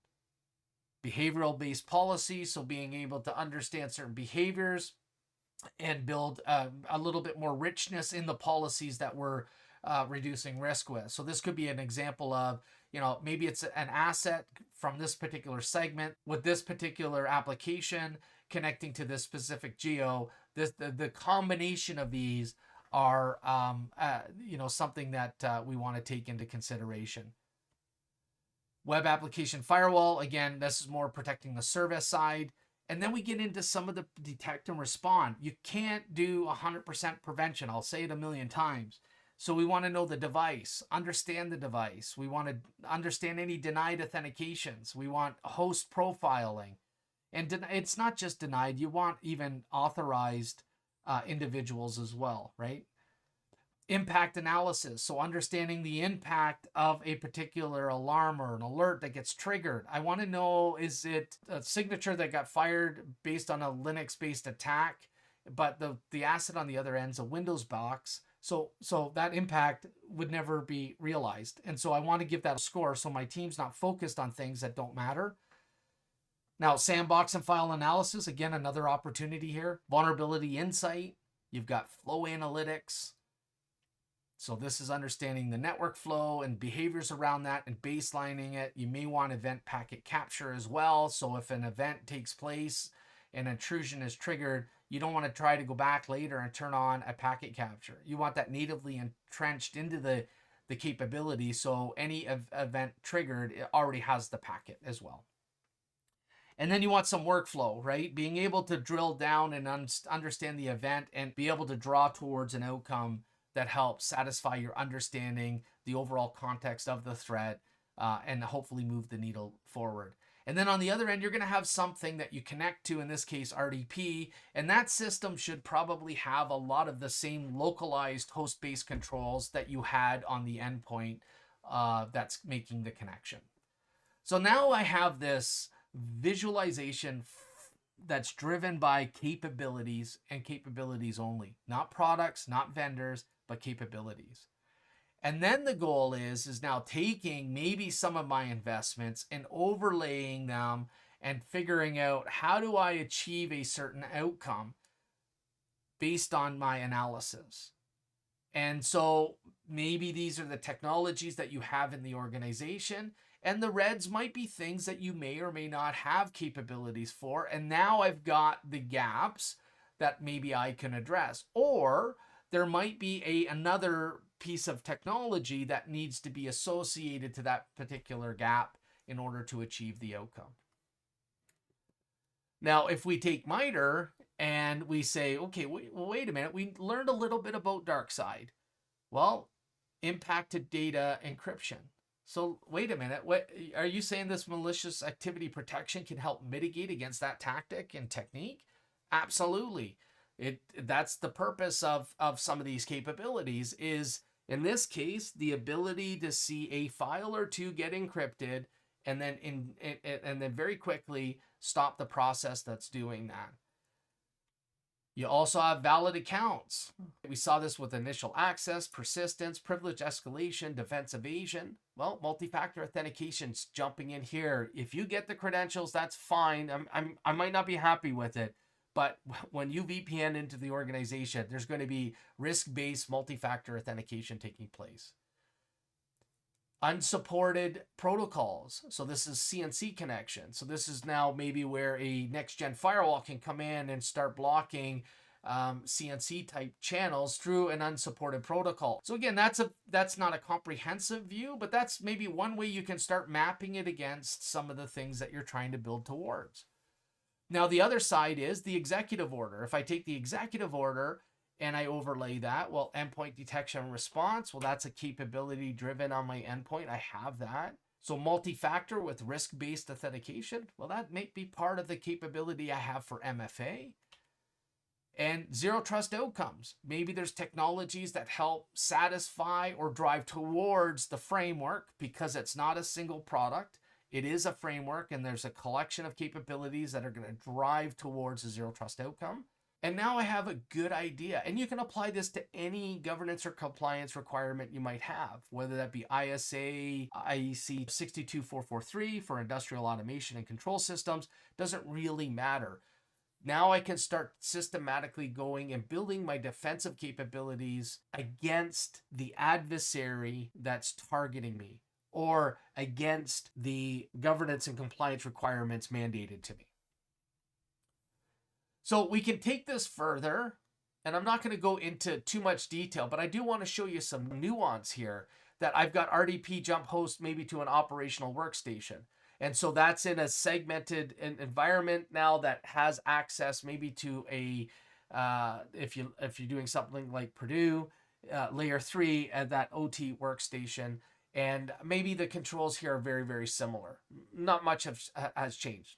behavioral-based policy, so being able to understand certain behaviors and build a little bit more richness in the policies that we're reducing risk with. So this could be an example of, maybe it's an asset from this particular segment with this particular application connecting to this specific geo. The combination of these are, something that we want to take into consideration. Web application firewall, again, this is more protecting the service side. And then we get into some of the detect and respond. You can't do 100% prevention. I'll say it a million times. So we want to know the device, understand the device. We want to understand any denied authentications. We want host profiling. And it's not just denied. You want even authorized individuals as well, right? Impact analysis. So understanding the impact of a particular alarm or an alert that gets triggered. I want to know, is it a signature that got fired based on a Linux-based attack, but the asset on the other end is a Windows box? So that impact would never be realized. And so I want to give that a score so my team's not focused on things that don't matter. Now, sandbox and file analysis, again, another opportunity here. Vulnerability insight. You've got flow analytics. So this is understanding the network flow and behaviors around that and baselining it. You may want event packet capture as well. So if an event takes place and intrusion is triggered, you don't want to try to go back later and turn on a packet capture. You want that natively entrenched into the capability, so any event triggered, it already has the packet as well. And then you want some workflow, right? Being able to drill down and understand the event and be able to draw towards an outcome that helps satisfy your understanding, the overall context of the threat, and hopefully move the needle forward. And then on the other end, you're going to have something that you connect to, in this case, RDP, and that system should probably have a lot of the same localized host-based controls that you had on the endpoint that's making the connection. So now I have this visualization that's driven by capabilities and capabilities only, not products, not vendors, but capabilities. And then the goal is now taking maybe some of my investments and overlaying them and figuring out, how do I achieve a certain outcome based on my analysis? And so maybe these are the technologies that you have in the organization, and the reds might be things that you may or may not have capabilities for. And now I've got the gaps that maybe I can address. Or there might be another piece of technology that needs to be associated to that particular gap in order to achieve the outcome. Now, if we take MITRE and we say, okay, wait a minute, we learned a little bit about DarkSide. Well, impacted data encryption. So wait a minute, what are you saying? This malicious activity protection can help mitigate against that tactic and technique? Absolutely. That's the purpose of some of these capabilities, is in this case the ability to see a file or two get encrypted and then very quickly stop the process that's doing that. You also have valid accounts. We saw this with initial access, persistence, privilege escalation, defense evasion. Well, multi-factor authentication's jumping in here. If you get the credentials, that's fine. I might not be happy with it, but when you VPN into the organization, there's going to be risk-based multi-factor authentication taking place. Unsupported protocols. So this is CNC connection. So this is now maybe where a next-gen firewall can come in and start blocking CNC type channels through an unsupported protocol. So again, that's not a comprehensive view, but that's maybe one way you can start mapping it against some of the things that you're trying to build towards. Now, the other side is the executive order. If I take the executive order and I overlay that, well, endpoint detection and response, well, that's a capability driven on my endpoint. I have that. So multi-factor with risk-based authentication, well, that may be part of the capability I have for MFA. And zero trust outcomes. Maybe there's technologies that help satisfy or drive towards the framework because it's not a single product. It is a framework, and there's a collection of capabilities that are going to drive towards a zero trust outcome. And now I have a good idea. And you can apply this to any governance or compliance requirement you might have, whether that be ISA, IEC 62443 for industrial automation and control systems, doesn't really matter. Now I can start systematically going and building my defensive capabilities against the adversary that's targeting me or against the governance and compliance requirements mandated to me. So we can take this further, and I'm not going to go into too much detail, but I do want to show you some nuance here that I've got RDP jump host maybe to an operational workstation. And so that's in a segmented environment now that has access maybe to a, if you're doing something like Purdue, layer 3 at that OT workstation. And maybe the controls here are very, very similar. Not much has changed.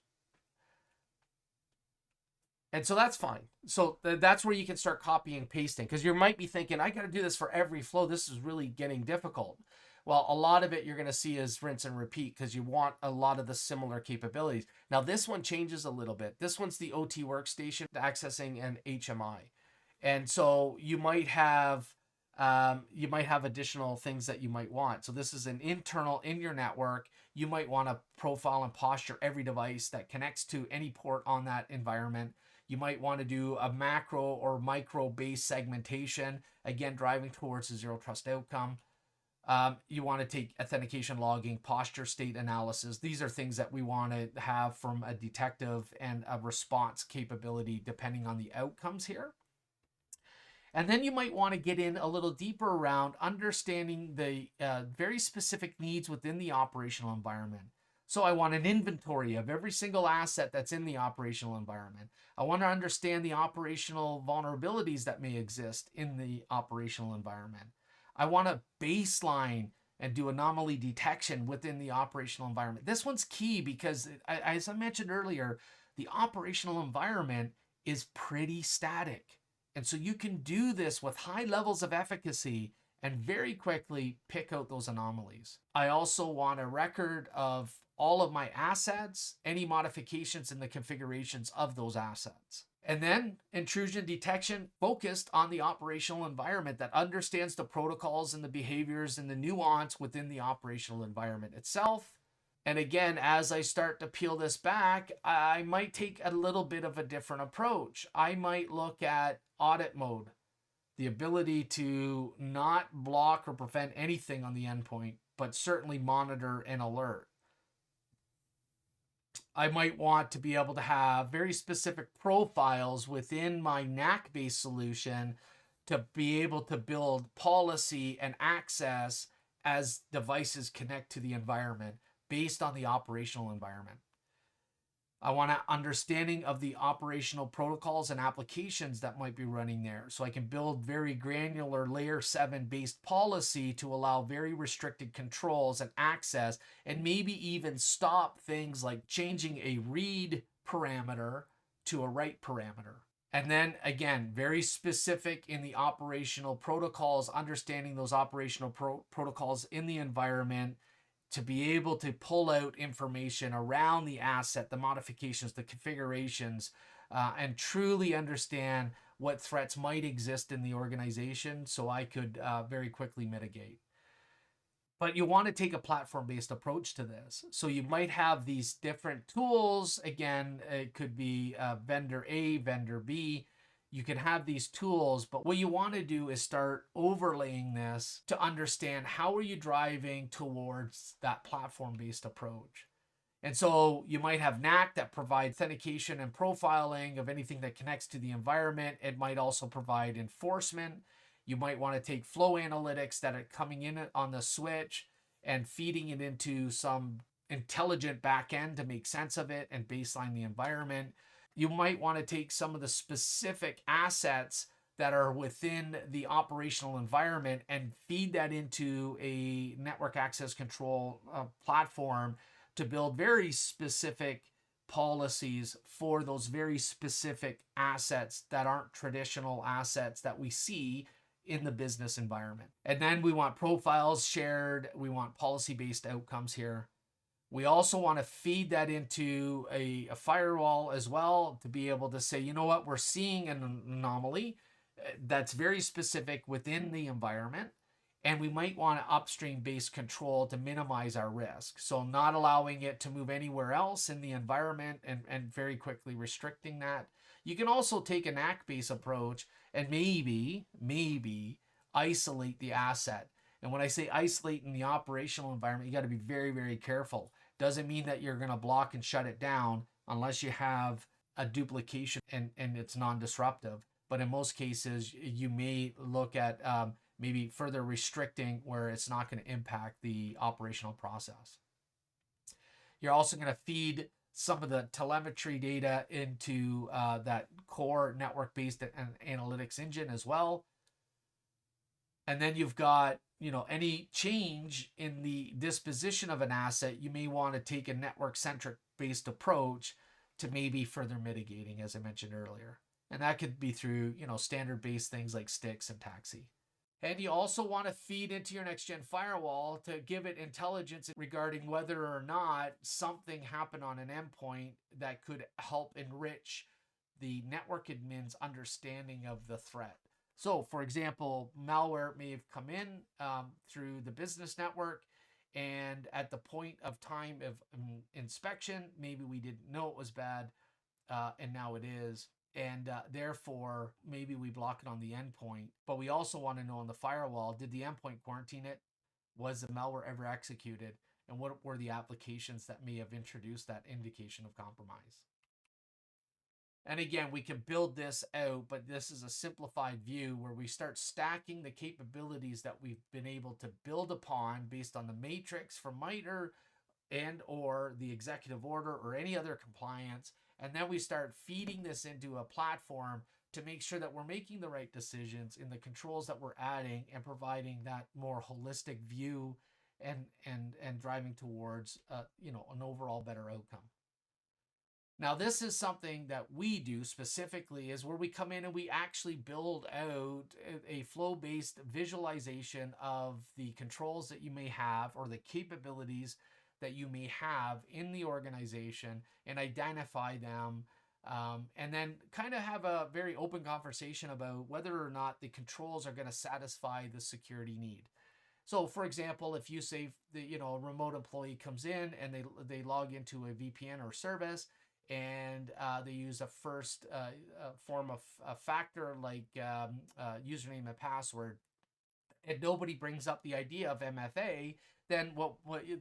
And so that's fine. So that's where you can start copying and pasting, because you might be thinking, I got to do this for every flow. This is really getting difficult. Well, a lot of it you're going to see is rinse and repeat because you want a lot of the similar capabilities. Now, this one changes a little bit. This one's the OT workstation accessing an HMI. And so you might have additional things that you might want. So this is an internal in your network. You might want to profile and posture every device that connects to any port on that environment. You might want to do a macro or micro based segmentation, again, driving towards a zero trust outcome. You want to take authentication logging, posture state analysis. These are things that we want to have from a detective and a response capability depending on the outcomes here. And then you might want to get in a little deeper around understanding the very specific needs within the operational environment. So I want an inventory of every single asset that's in the operational environment. I want to understand the operational vulnerabilities that may exist in the operational environment. I want to baseline and do anomaly detection within the operational environment. This one's key because, as I mentioned earlier, the operational environment is pretty static. And so you can do this with high levels of efficacy and very quickly pick out those anomalies. I also want a record of all of my assets, any modifications in the configurations of those assets. And then intrusion detection focused on the operational environment that understands the protocols and the behaviors and the nuance within the operational environment itself. And again, as I start to peel this back, I might take a little bit of a different approach. I might look at audit mode, the ability to not block or prevent anything on the endpoint, but certainly monitor and alert. I might want to be able to have very specific profiles within my NAC-based solution to be able to build policy and access as devices connect to the environment based on the operational environment. I want an understanding of the operational protocols and applications that might be running there. So I can build very granular layer 7 based policy to allow very restricted controls and access, and maybe even stop things like changing a read parameter to a write parameter. And then again, very specific in the operational protocols, understanding those operational protocols in the environment, to be able to pull out information around the asset, the modifications, the configurations, and truly understand what threats might exist in the organization so I could very quickly mitigate. But you want to take a platform-based approach to this. So you might have these different tools. Again, it could be vendor A, vendor B. You can have these tools, but what you want to do is start overlaying this to understand how are you driving towards that platform-based approach. And so you might have NACK that provides authentication and profiling of anything that connects to the environment. It might also provide enforcement. You might want to take flow analytics that are coming in on the switch and feeding it into some intelligent backend to make sense of it and baseline the environment. You might want to take some of the specific assets that are within the operational environment and feed that into a network access control platform to build very specific policies for those very specific assets that aren't traditional assets that we see in the business environment. And then we want profiles shared. We want policy-based outcomes here. We also want to feed that into a firewall as well to be able to say, you know what, we're seeing an anomaly that's very specific within the environment. And we might want to upstream based control to minimize our risk. So not allowing it to move anywhere else in the environment and very quickly restricting that. You can also take an NACK-based approach and maybe isolate the asset. And when I say isolate in the operational environment, you got to be very, very careful. Doesn't mean that you're going to block and shut it down unless you have a duplication and it's non-disruptive. But in most cases, you may look at maybe further restricting where it's not going to impact the operational process. You're also going to feed some of the telemetry data into that core network-based analytics engine as well. And then you've got, any change in the disposition of an asset, you may want to take a network-centric based approach to maybe further mitigating, as I mentioned earlier. And that could be through, standard-based things like sticks and taxi. And you also want to feed into your next-gen firewall to give it intelligence regarding whether or not something happened on an endpoint that could help enrich the network admin's understanding of the threat. So, for example, malware may have come in through the business network, and at the point of time of inspection, maybe we didn't know it was bad, and now it is. And therefore, maybe we block it on the endpoint. But we also want to know on the firewall, did the endpoint quarantine it? Was the malware ever executed? And what were the applications that may have introduced that indication of compromise? And again, we can build this out, but this is a simplified view where we start stacking the capabilities that we've been able to build upon based on the matrix from MITRE and or the executive order or any other compliance. And then we start feeding this into a platform to make sure that we're making the right decisions in the controls that we're adding and providing that more holistic view and driving towards an overall better outcome. Now, this is something that we do specifically is where we come in and we actually build out a flow-based visualization of the controls that you may have or the capabilities that you may have in the organization and identify them, and then kind of have a very open conversation about whether or not the controls are going to satisfy the security need. So, for example, if you say a remote employee comes in and they log into a VPN or service, and they use a first form of a factor like username and password, and nobody brings up the idea of MFA, then what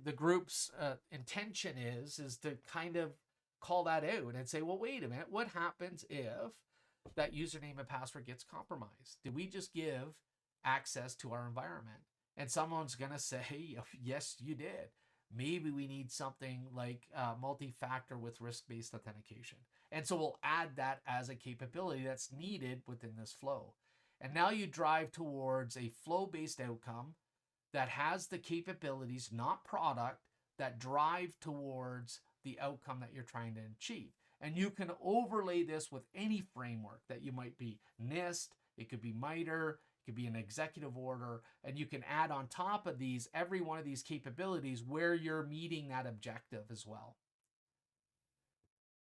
the group's intention is to kind of call that out and say, well, wait a minute, what happens if that username and password gets compromised? Did we just give access to our environment? And someone's going to say, yes, you did. Maybe we need something like multi-factor with risk-based authentication. And so we'll add that as a capability that's needed within this flow. And now you drive towards a flow-based outcome that has the capabilities, not product, that drive towards the outcome that you're trying to achieve. And you can overlay this with any framework that you might be NIST, it could be MITRE, it could be an executive order, and you can add on top of these, every one of these capabilities where you're meeting that objective as well.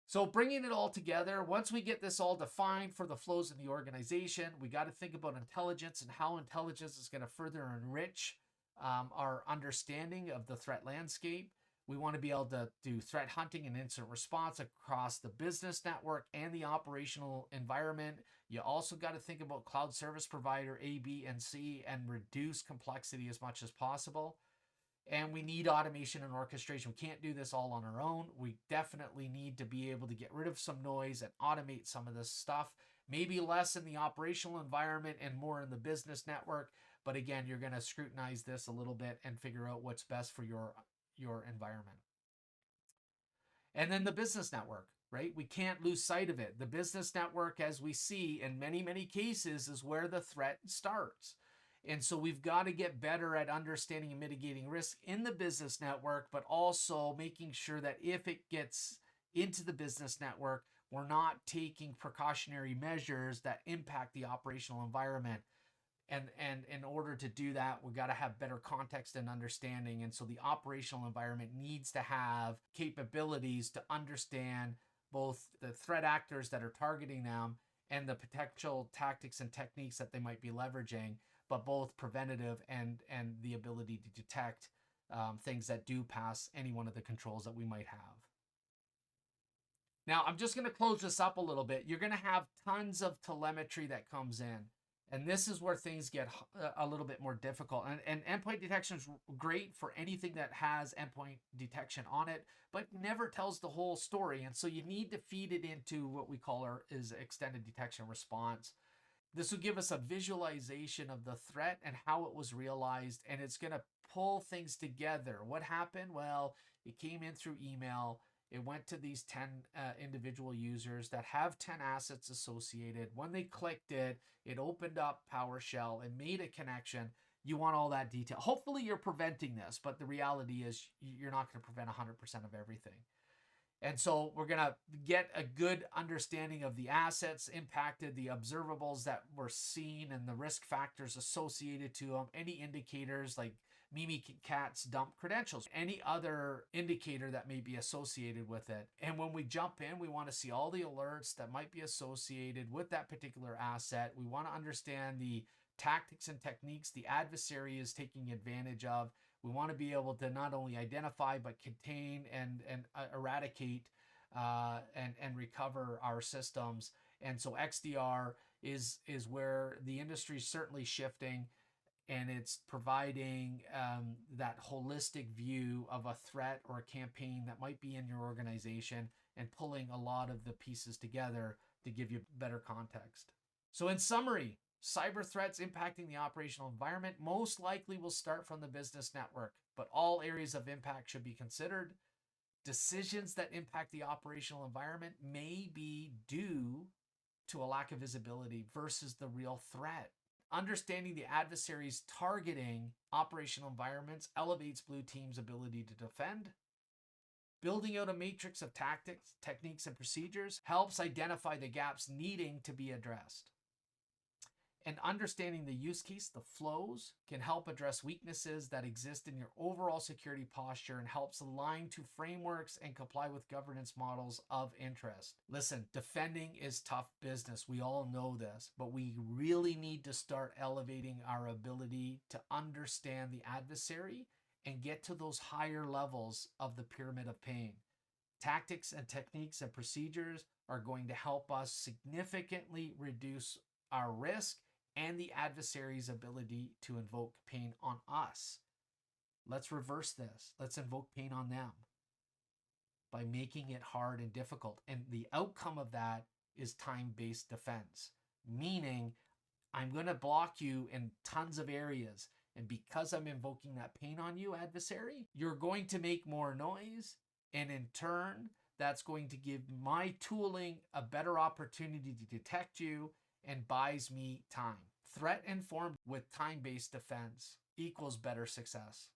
So bringing it all together, once we get this all defined for the flows in the organization, we got to think about intelligence and how intelligence is going to further enrich our understanding of the threat landscape. We want to be able to do threat hunting and incident response across the business network and the operational environment. You also got to think about cloud service provider A, B, and C and reduce complexity as much as possible. And we need automation and orchestration. We can't do this all on our own. We definitely need to be able to get rid of some noise and automate some of this stuff. Maybe less in the operational environment and more in the business network. But again, you're going to scrutinize this a little bit and figure out what's best for your environment. And then the business network, right? We can't lose sight of it. The business network, as we see in many, many cases, is where the threat starts. And so we've got to get better at understanding and mitigating risk in the business network, but also making sure that if it gets into the business network, we're not taking precautionary measures that impact the operational environment. And in order to do that, we've got to have better context and understanding. And so the operational environment needs to have capabilities to understand both the threat actors that are targeting them and the potential tactics and techniques that they might be leveraging, but both preventative and the ability to detect things that do pass any one of the controls that we might have. Now, I'm just going to close this up a little bit. You're going to have tons of telemetry that comes in. And this is where things get a little bit more difficult. And endpoint detection is great for anything that has endpoint detection on it, but never tells the whole story. And so you need to feed it into what we call is extended detection response. This will give us a visualization of the threat and how it was realized, and it's going to pull things together. What happened? Well, it came in through email. It went to these 10 individual users that have 10 assets associated. When they clicked it, it opened up PowerShell and made a connection. You want all that detail. Hopefully you're preventing this, but the reality is you're not going to prevent 100% of everything. And so we're going to get a good understanding of the assets impacted, the observables that were seen, and the risk factors associated to them, any indicators like Mimikatz dump credentials, any other indicator that may be associated with it. And when we jump in, we want to see all the alerts that might be associated with that particular asset. We want to understand the tactics and techniques the adversary is taking advantage of. We want to be able to not only identify, but contain and eradicate and recover our systems. And so XDR is where the industry is certainly shifting, and it's providing that holistic view of a threat or a campaign that might be in your organization and pulling a lot of the pieces together to give you better context. So in summary, cyber threats impacting the operational environment most likely will start from the business network, but all areas of impact should be considered. Decisions that impact the operational environment may be due to a lack of visibility versus the real threat. Understanding the adversaries targeting operational environments elevates Blue Team's ability to defend. Building out a matrix of tactics, techniques, and procedures helps identify the gaps needing to be addressed. And understanding the use case, the flows, can help address weaknesses that exist in your overall security posture and helps align to frameworks and comply with governance models of interest. Listen, defending is tough business. We all know this, but we really need to start elevating our ability to understand the adversary and get to those higher levels of the pyramid of pain. Tactics and techniques and procedures are going to help us significantly reduce our risk and the adversary's ability to invoke pain on us. Let's reverse this. Let's invoke pain on them by making it hard and difficult. And the outcome of that is time-based defense, meaning I'm going to block you in tons of areas. And because I'm invoking that pain on you, adversary, you're going to make more noise. And in turn, that's going to give my tooling a better opportunity to detect you and buys me time. Threat informed with time-based defense equals better success.